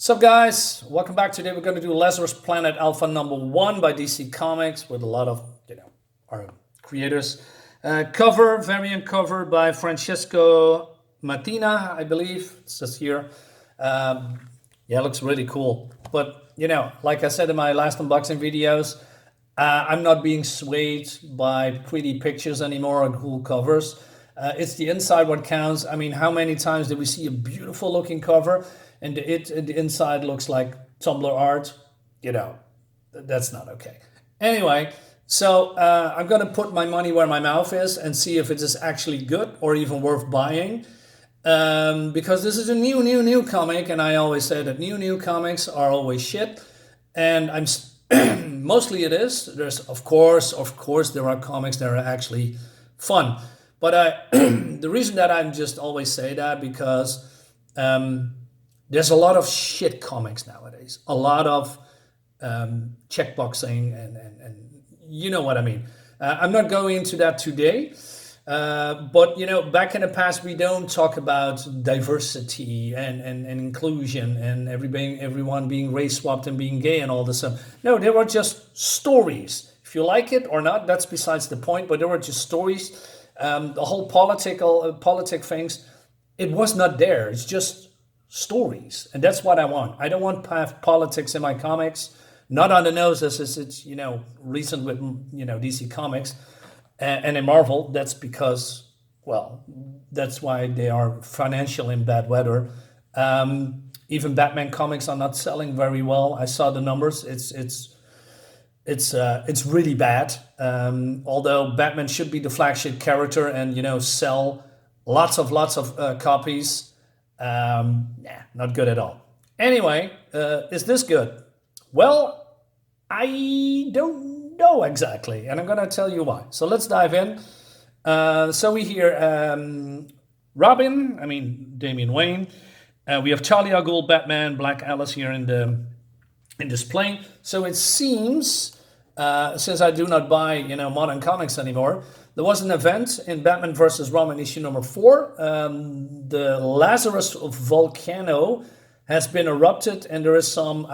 Sup guys, welcome back. Today we're going to do Lazarus Planet Alpha number 1 by DC Comics with a lot of, our creators. Variant cover by Francesco Mattina, I believe. It says here. Yeah, it looks really cool. But, like I said in my last unboxing videos, I'm not being swayed by pretty pictures anymore or cool covers. It's the inside what counts. I mean, how many times did we see a beautiful looking cover and the inside looks like Tumblr art? That's not okay. Anyway, so I'm going to put my money where my mouth is and see if it is actually good or even worth buying. Because this is a new comic, and I always say that new comics are always shit. And I'm mostly it is. There's of course there are comics that are actually fun. But the reason that I'm just always say that because there's a lot of shit comics nowadays. A lot of checkboxing and you know what I mean. I'm not going into that today. But back in the past, we don't talk about diversity and inclusion and everyone being race swapped and being gay and all this stuff. No, they were just stories. If you like it or not, that's besides the point. But they were just stories. The whole politic things, it was not there. It's just stories, and that's what I want. I don't want politics in my comics. Not on the nose as it's recent with DC Comics. And in Marvel, that's because, that's why they are financial in bad weather. Even Batman comics are not selling very well. I saw the numbers. It's really bad. Although Batman should be the flagship character and sell lots of copies. Not good at all. Anyway, is this good? Well, I don't know exactly, and I'm gonna tell you why. So let's dive in. So we hear Damian Wayne. We have Charlie Al Batman, Black Alice here in this plane. So it seems, since I do not buy modern comics anymore, there was an event in Batman vs. Robin issue number 4. The Lazarus Volcano has been erupted, and there is some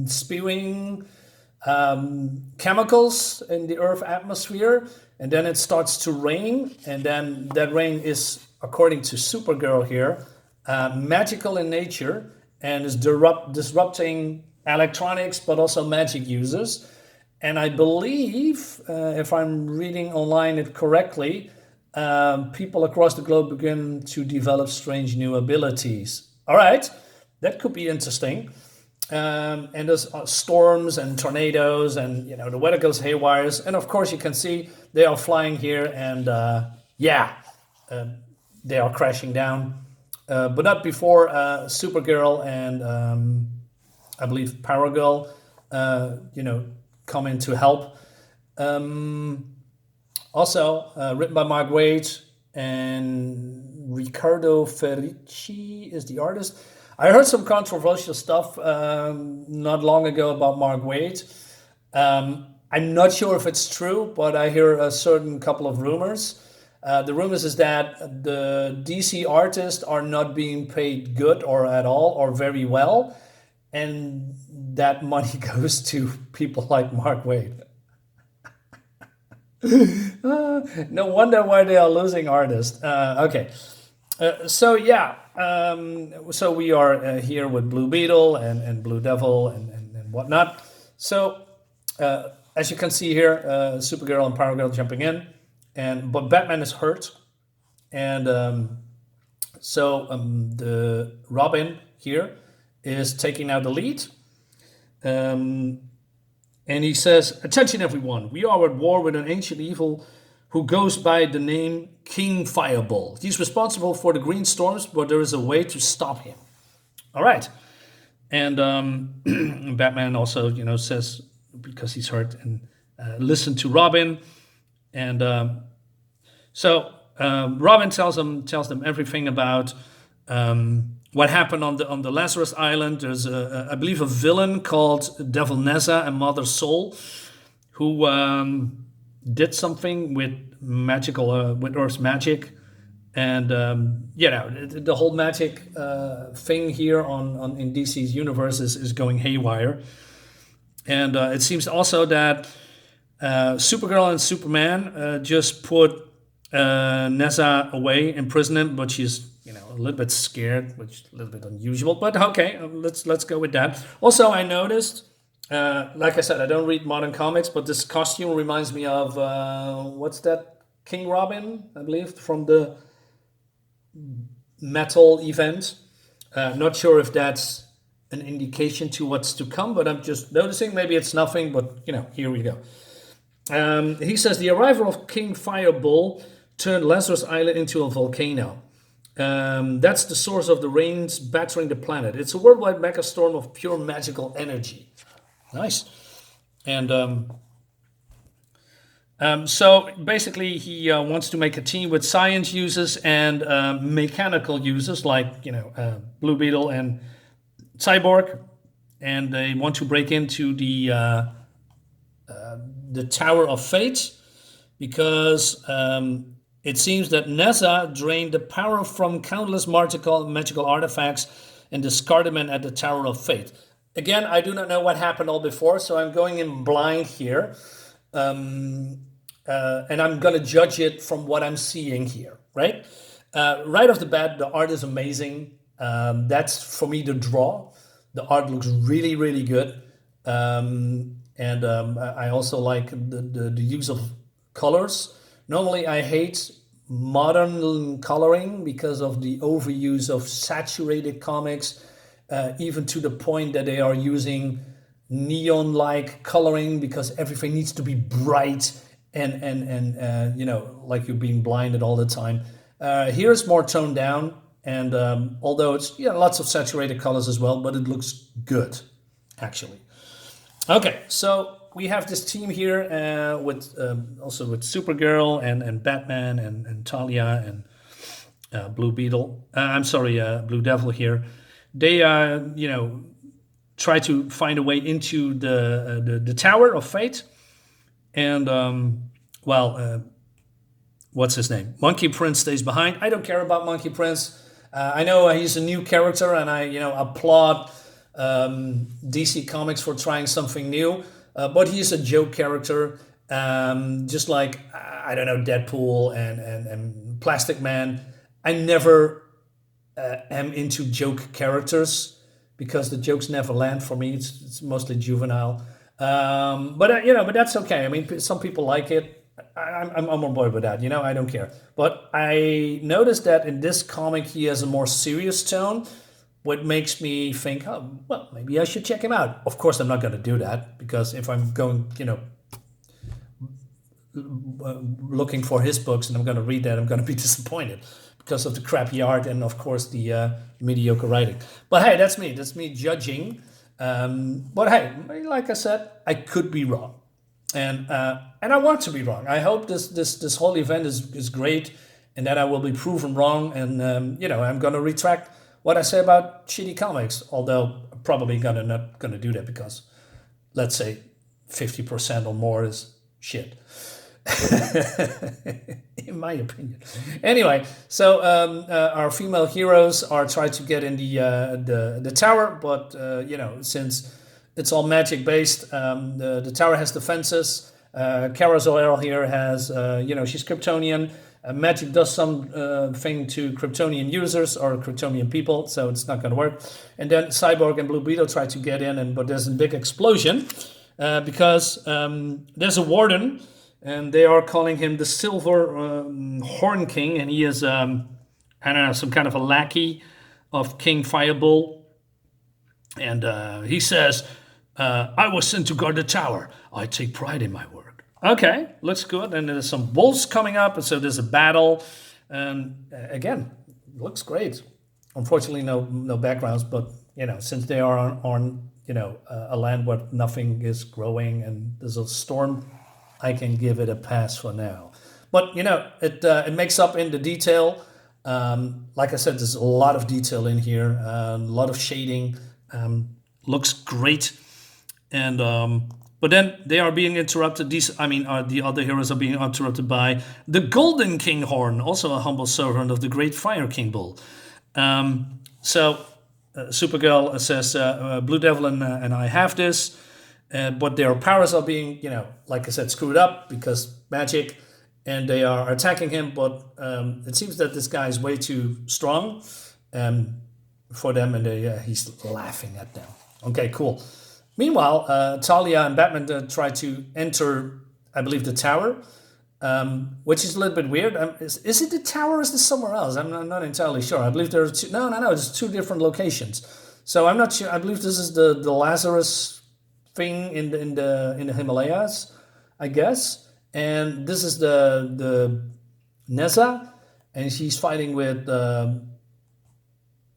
spewing chemicals in the Earth atmosphere, and then it starts to rain, and then that rain is, according to Supergirl here, magical in nature and is disrupting electronics but also magic users. And I believe, if I'm reading online it correctly, people across the globe begin to develop strange new abilities. All right, that could be interesting. And there's storms and tornadoes, and the weather goes haywire. And of course, you can see they are flying here, and they are crashing down, but not before Supergirl and I believe Paragirl, come in to help. Also, written by Mark Waid and Riccardo Ferici is the artist. I heard some controversial stuff not long ago about Mark Waid. I'm not sure if it's true, but I hear a certain couple of rumors. The rumors is that the DC artists are not being paid good or at all or very well, and that money goes to people like Mark Waid. No wonder why they are losing artists. Okay. So we are here with Blue Beetle and Blue Devil and whatnot. So as you can see here, Supergirl and Paragirl jumping in, but Batman is hurt, and the Robin here is taking out the lead, and he says, "Attention, everyone! We are at war with an ancient evil who goes by the name King Fireball. He's responsible for the green storms, but there is a way to stop him." All right. And Batman also, says, because he's hurt, and listen to Robin. And Robin tells them everything about what happened on the Lazarus Island. There's, I believe, a villain called Devil Neza and Mother Soul who did something with with Earth's magic, And the whole magic thing here on in DC's universe is going haywire. And it seems also that Supergirl and Superman just put Nessa away, imprisoned him, but she's a little bit scared, which is a little bit unusual. But okay, let's go with that. Also, I noticed, like I said, I don't read modern comics, but this costume reminds me of what's that, King Robin, I believe, from the Metal event. Not sure if that's an indication to what's to come, but I'm just noticing. Maybe it's nothing, but here we go. He says the arrival of King Firebull turned Lazarus Island into a volcano. That's the source of the rains battering the planet. It's a worldwide megastorm of pure magical energy. Nice. And so basically he wants to make a team with science users and mechanical users like Blue Beetle and Cyborg, and they want to break into the Tower of Fate because it seems that Nessa drained the power from countless magical artifacts and discarded them at the Tower of Fate. Again, I do not know what happened all before, so I'm going in blind here. And I'm going to judge it from what I'm seeing here, right? Right off the bat, the art is amazing. That's, for me, the draw. The art looks really, really good. And I also like the use of colors. Normally, I hate modern coloring because of the overuse of saturated comics, even to the point that they are using neon-like coloring because everything needs to be bright and like you're being blinded all the time. Here it's more toned down, and although it's lots of saturated colors as well, but it looks good, actually. Okay, so we have this team here with also with Supergirl and Batman and Talia and Blue Beetle. Blue Devil here. They try to find a way into the Tower of Fate, and what's his name? Monkey Prince stays behind. I don't care about Monkey Prince. I know he's a new character, and I applaud DC Comics for trying something new. But he's a joke character, just like I don't know, Deadpool and Plastic Man. I never am into joke characters because the jokes never land for me. It's mostly juvenile, but that's okay. I mean, some people like it. I'm on board with that. I don't care. But I noticed that in this comic he has a more serious tone, what makes me think, oh, well, maybe I should check him out. Of course, I'm not going to do that because if I'm going, looking for his books and I'm going to read that, I'm going to be disappointed because of the crappy art and, of course, the mediocre writing. But hey, that's me. That's me judging. But hey, like I said, I could be wrong, and I want to be wrong. I hope this whole event is great, and that I will be proven wrong, and I'm going to retract what I say about shitty comics, although I'm probably not gonna do that because, let's say, 50% or more is shit, in my opinion. Anyway, so our female heroes are trying to get in the tower, but since it's all magic based, the tower has defenses. Kara Zor-El here has, she's Kryptonian. Magic does something to Kryptonian users or Kryptonian people, so it's not going to work. And then Cyborg and Blue Beetle try to get in, but there's a big explosion because there's a warden, and they are calling him the Silver Horn King, and he is, some kind of a lackey of King Firebull. And he says, I was sent to guard the tower. I take pride in my work. Okay, looks good. And there's some wolves coming up, and so there's a battle. And again, looks great. Unfortunately, no backgrounds, but since they are on a land where nothing is growing and there's a storm, I can give it a pass for now. But it makes up in the detail. Like I said, there's a lot of detail in here, a lot of shading. Looks great, and But then they are being interrupted. The other heroes are being interrupted by the Golden King Horn, also a humble servant of the Great Fire King Bull. So Supergirl says, Blue Devil and I have this, but their powers are being, like I said, screwed up because magic, and they are attacking him. But it seems that this guy is way too strong for them, and he's laughing at them. Okay, cool. Meanwhile, Talia and Batman try to enter, I believe, the tower, which is a little bit weird. Is it the tower or is this somewhere else? I'm not entirely sure. I believe there are two. No, it's two different locations. So I'm not sure. I believe this is the Lazarus thing in the Himalayas, I guess. And this is the Neza, and she's fighting with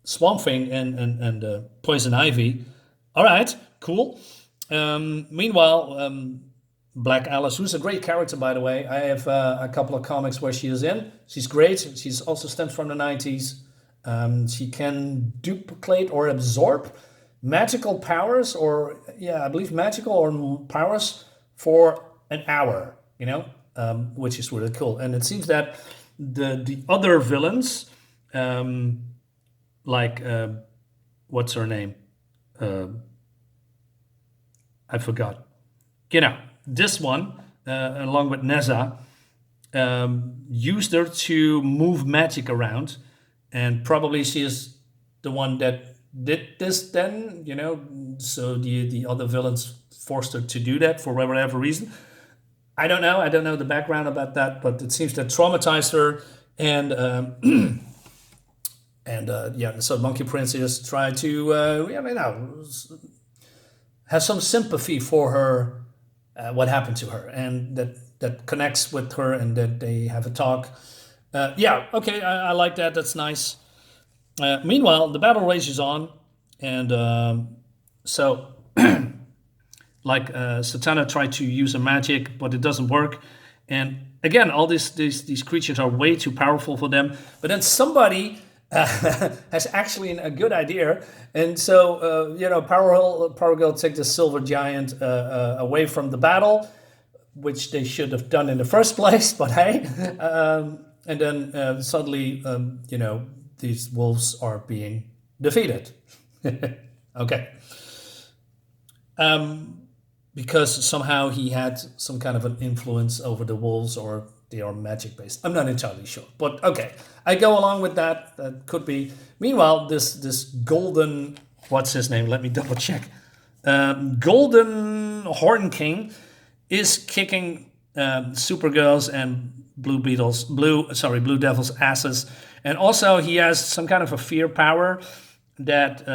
Swamp Thing and Poison Ivy. All right, cool. Meanwhile, Black Alice, who's a great character, by the way. I have a couple of comics where she is in. She's great. She's also stems from the 90s. She can duplicate or absorb magical powers, I believe magical or powers for an hour, which is really cool. And it seems that the other villains, like, what's her name? I forgot. This one, along with Neza, used her to move magic around, and probably she is the one that did this then, so the other villains forced her to do that for whatever reason. I don't know the background about that, but it seems that traumatized her, and so Monkey Princess tried to have some sympathy for her, what happened to her, and that connects with her, and that they have a talk. Okay, I like that. That's nice. Meanwhile, the battle rages on, and so Satana tried to use a magic, but it doesn't work. And again, all these creatures are way too powerful for them. But then somebody has actually a good idea, and so Power Girl take the silver giant away from the battle, which they should have done in the first place. But hey, and then suddenly these wolves are being defeated. Okay, because somehow he had some kind of an influence over the wolves, or they are magic based. I'm not entirely sure, but okay, I go along with that. That could be. Meanwhile, this golden, what's his name? Let me double check. Golden Horn King is kicking Supergirl's and Blue Devil's asses, and also he has some kind of a fear power that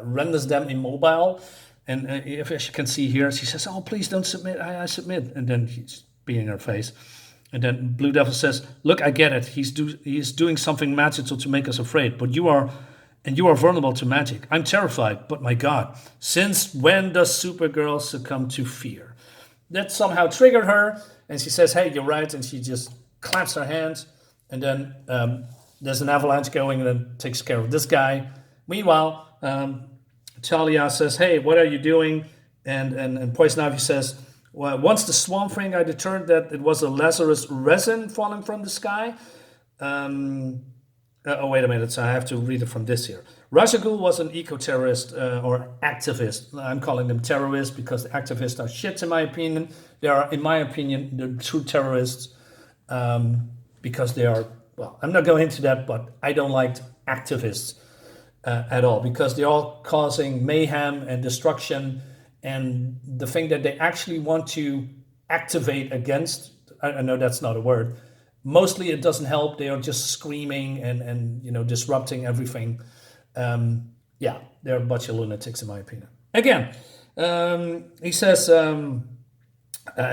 renders them immobile. And if you can see here, she says, "Oh, please don't submit. I submit," and then he's being in her face. And then Blue Devil says, "Look, I get it. He's doing something magical to make us afraid. But you are vulnerable to magic. I'm terrified. But my God, since when does Supergirl succumb to fear?" That somehow triggered her, and she says, "Hey, you're right." And she just claps her hands, and then there's an avalanche going, and then takes care of this guy. Meanwhile, Talia says, "Hey, what are you doing?" And Poison Ivy says, "Well, once the Swamp Thing, I determined that it was a Lazarus resin falling from the sky." Wait a minute, so I have to read it from this here. Ra's al Ghul was an eco-terrorist or activist. I'm calling them terrorists because activists are shits in my opinion. They are, in my opinion, the true terrorists because they are, well, I'm not going into that, but I don't like activists at all, because they're all causing mayhem and destruction, and the thing that they actually want to activate against, I know that's not a word, mostly it doesn't help. They are just screaming and disrupting everything. They're a bunch of lunatics in my opinion. Again, he says,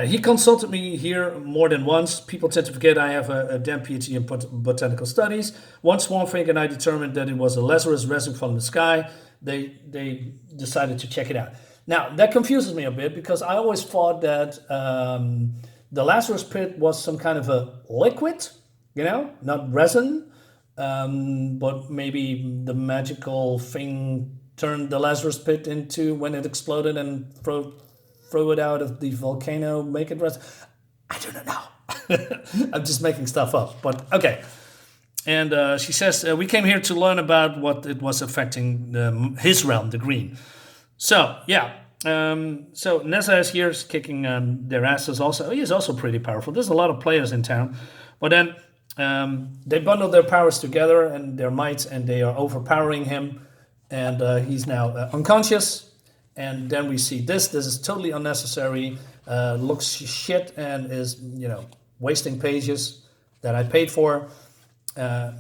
he consulted me here more than once. People tend to forget I have a damn PhD in botanical studies. Once Swamp Thing and I determined that it was a Lazarus resin from the sky, they decided to check it out. Now, that confuses me a bit, because I always thought that the Lazarus pit was some kind of a liquid, not resin, but maybe the magical thing turn the Lazarus pit into when it exploded and throw it out of the volcano, make it rest. I don't know. I'm just making stuff up, but okay. And she says, we came here to learn about what it was affecting his realm, the green. So, yeah. So Nessa is here kicking their asses also. He is also pretty powerful. There's a lot of players in town. But then they bundle their powers together and their mights, and they are overpowering him. And he's now unconscious. And then we see this. This is totally unnecessary. Looks shit and is, wasting pages that I paid for.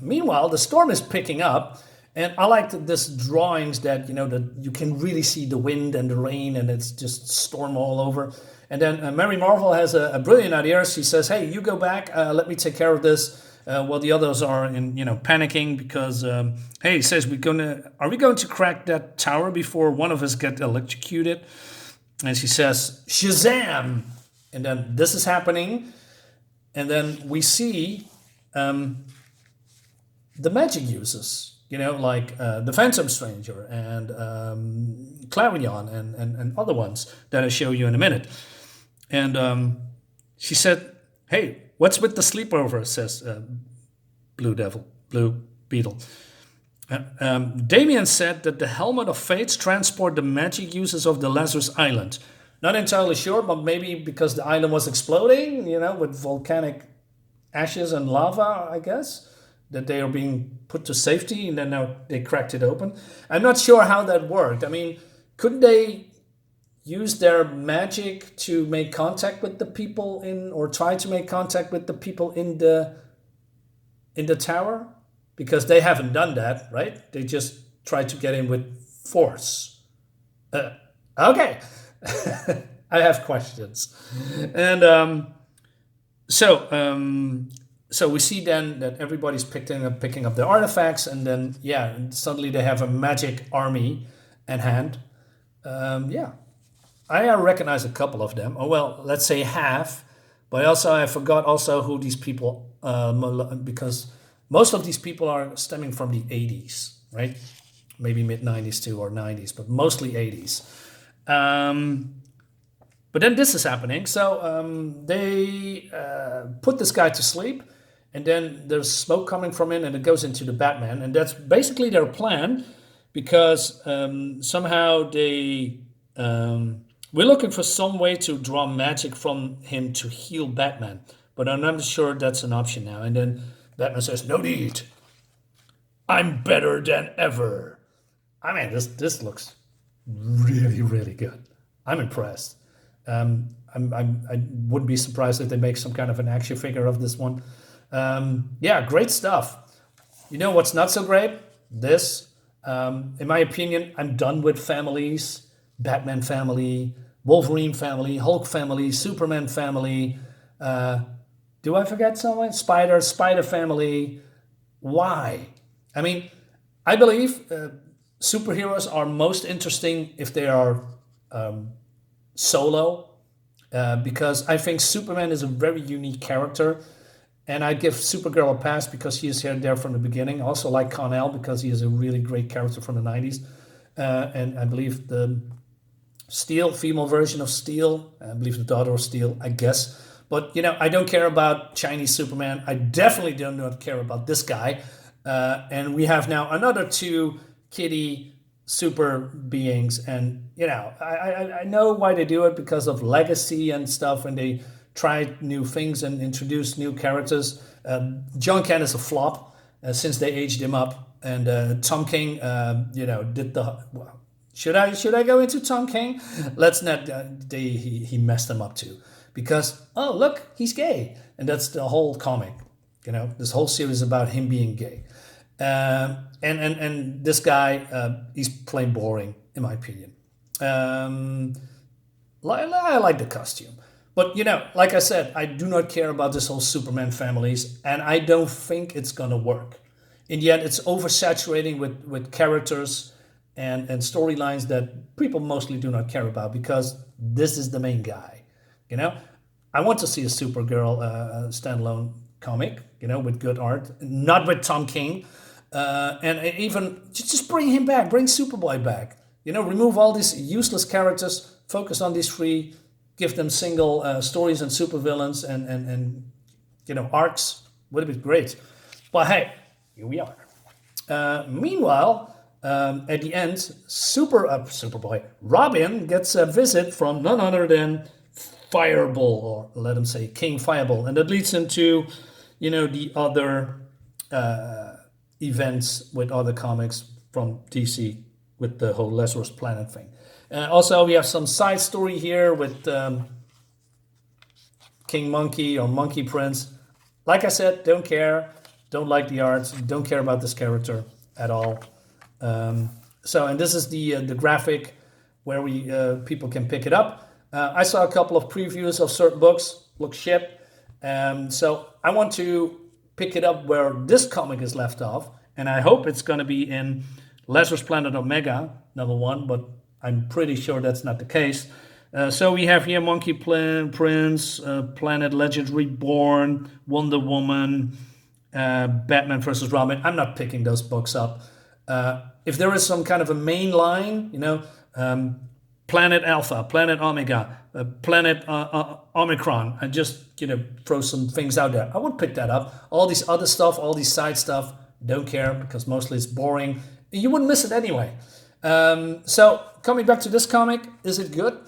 Meanwhile, the storm is picking up. And I like this drawings that, that you can really see the wind and the rain and it's just storm all over. And then Mary Marvel has a brilliant idea. She says, hey, you go back. Let me take care of this. While the others are panicking because, hey, he says, are we going to crack that tower before one of us get electrocuted? And she says, Shazam! And then this is happening. And then we see the magic uses. Like the Phantom Stranger and Clarion and other ones that I show you in a minute. And she said, hey, what's with the sleepover, says Blue Beetle. Damian said that the Helmet of Fates transport the magic uses of the Lazarus Island. Not entirely sure, but maybe because the island was exploding, with volcanic ashes and lava, I guess. That they are being put to safety, and then now they cracked it open. I'm not sure how that worked. I mean, couldn't they use their magic to make contact with the people or try to make contact with the people in the tower? Because they haven't done that, right? They just tried to get in with force. Okay. I have questions. And so we see then that everybody's picking up their artifacts, and then suddenly they have a magic army at hand. I recognize a couple of them. Oh well, let's say half. But also I forgot also who these people because most of these people are stemming from the 80s, right? Maybe mid 90s too or 90s, but mostly 80s. But then this is happening. So they put this guy to sleep. And then there's smoke coming from it, and it goes into the Batman. And that's basically their plan, because somehow we're looking for some way to draw magic from him to heal Batman. But I'm not sure that's an option now. And then Batman says, no need. I'm better than ever. I mean, this looks really, really good. I'm impressed. I wouldn't be surprised if they make some kind of an action figure of this one. Great stuff. What's not so great? This. In my opinion, I'm done with families. Batman family, Wolverine family, Hulk family, Superman family. Do I forget someone? Spider family. Why? I mean, I believe superheroes are most interesting if they are solo, because I think Superman is a very unique character. And I give Supergirl a pass because she is here and there from the beginning. Also like Kal-El because he is a really great character from the 90s. And I believe the Steel, female version of Steel, I believe the daughter of Steel, I guess. But, I don't care about Chinese Superman. I definitely do not care about this guy. And we have now another two kitty super beings. And, I know why they do it because of legacy and stuff. And they try new things and introduce new characters. John Kent is a flop since they aged him up, and Tom King, did the. Should I go into Tom King? Let's not. He messed them up too, because look, he's gay, and that's the whole comic. This whole series is about him being gay, and this guy, he's plain boring in my opinion. I like the costume. But, like I said, I do not care about this whole Superman families, and I don't think it's going to work. In the end, it's oversaturating with characters and storylines that people mostly do not care about because this is the main guy. I want to see a Supergirl standalone comic, with good art, not with Tom King. And even just bring him back, bring Superboy back. You know, remove all these useless characters, focus on these three, give them single stories and supervillains and you know, arcs. Would have been great. But hey, here we are. Meanwhile, at the end, Superboy Robin gets a visit from none other than Fireball, or let him say King Fireball, and that leads into, you know, the other events with other comics from DC with the whole Lazarus Planet thing. Also, we have some side story here with King Monkey or Monkey Prince. Like I said, don't care, don't like the art, don't care about this character at all. So, and this is the graphic where we people can pick it up. I saw a couple of previews of certain books, look shit. So I want to pick it up where this comic is left off, and I hope it's going to be in Lazarus Planet Omega #1, but I'm pretty sure that's not the case. So we have here Monkey Prince, Planet Legend Reborn, Wonder Woman, Batman vs. Robin. I'm not picking those books up. If there is some kind of a main line, you know, Planet Alpha, Planet Omega, Planet Omicron, and just, you know, throw some things out there, I would pick that up. All these other stuff, all these side stuff, don't care, because mostly it's boring. You wouldn't miss it anyway. So coming back to this comic, is it good?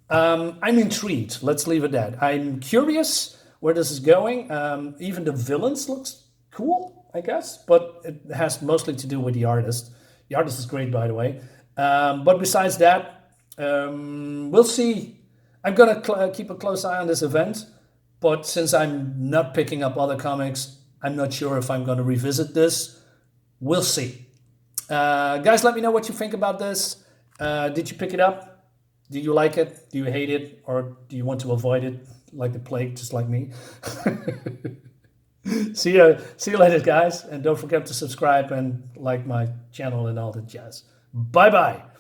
I'm intrigued. Let's leave it at that. I'm curious where this is going. Even the villains looks cool, I guess, but it has mostly to do with the artist. The artist is great, by the way. But besides that, we'll see. I'm gonna keep a close eye on this event, but since I'm not picking up other comics, I'm not sure if I'm gonna revisit this. We'll see. Guys, let me know what you think about this. Did you pick it up? Do you like it? Do you hate it? Or do you want to avoid it like the plague, just like me? See you later, guys. And don't forget to subscribe and like my channel and all that jazz. Bye-bye.